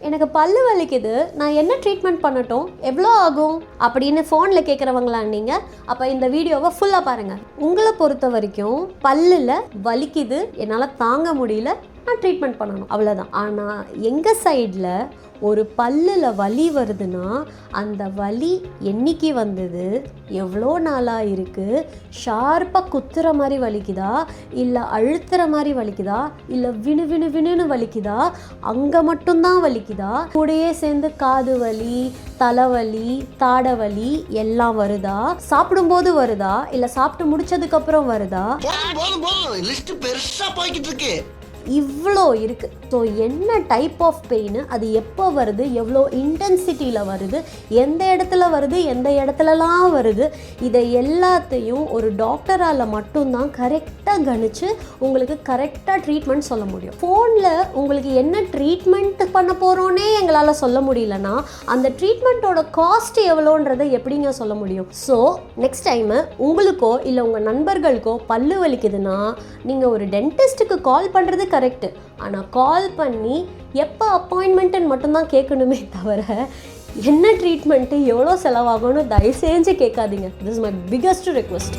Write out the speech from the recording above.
எனக்கு பல்லு வலிக்குது, நான் என்ன ட்ரீட்மெண்ட் பண்ணட்டும், எவ்வளோ ஆகும் அப்படின்னு ஃபோனில் கேட்குறவங்களா நீங்கள்? அப்போ இந்த வீடியோவை ஃபுல்லாக பாருங்கள். உங்களை பொறுத்த வரைக்கும் பல்லில் வலிக்குது, என்னால் தாங்க முடியல, நான் ட்ரீட்மெண்ட் பண்ணணும், அவ்வளோதான். ஆனால் எங்கள் சைடில் ஒரு பல்லில் வலி வருதுன்னா அந்த வலி என்னைக்கு வந்தது, எவ்வளோ நாளாக இருக்குது, ஷார்ப்பாக குத்துற மாதிரி வலிக்குதா, இல்லை அழுத்துற மாதிரி வலிக்குதா, இல்லை வினு வினு வினுன்னு வலிக்குதா, அங்கே மட்டும்தான் வலிக்குதா, கூடயே சேர்ந்து காது வலி, தலைவலி, தாடவலி எல்லாம் வருதா, சாப்பிடும்போது வருதா, இல்லை சாப்பிட்டு முடிச்சதுக்கப்புறம் வருதா, இவ்வளோ இருக்குது. ஸோ என்ன டைப் ஆஃப் பெயின், அது எப்போ வருது, எவ்வளோ இன்டென்சிட்டியில் வருது, எந்த இடத்துல வருது, எந்த இடத்துலலாம் வருது, இதை எல்லாத்தையும் ஒரு டாக்டரால் மட்டும்தான் கரெக்டாக கணிச்சு உங்களுக்கு கரெக்டாக ட்ரீட்மெண்ட் சொல்ல முடியும். ஃபோனில் உங்களுக்கு என்ன ட்ரீட்மெண்ட் பண்ண போகிறோன்னே எங்களால் சொல்ல முடியலன்னா அந்த ட்ரீட்மெண்ட்டோட காஸ்ட் எவ்வளோன்றதை எப்படிங்க சொல்ல முடியும்? ஸோ நெக்ஸ்ட் டைமு உங்களுக்கோ இல்லை உங்கள் நண்பர்களுக்கோ பல்லு வலிக்குதுன்னா நீங்கள் ஒரு டென்டிஸ்ட்டுக்கு கால் பண்ணுறது கரெக்டு. ஆனால் கால் பண்ணி எப்போ அப்பாயின்மெண்ட்டுன்னு மட்டும்தான் கேட்கணுமே தவிர என்ன ட்ரீட்மெண்ட்டு எவ்வளோ செலவாகும்னு தயவு செஞ்சு கேட்காதீங்க. This is my biggest request.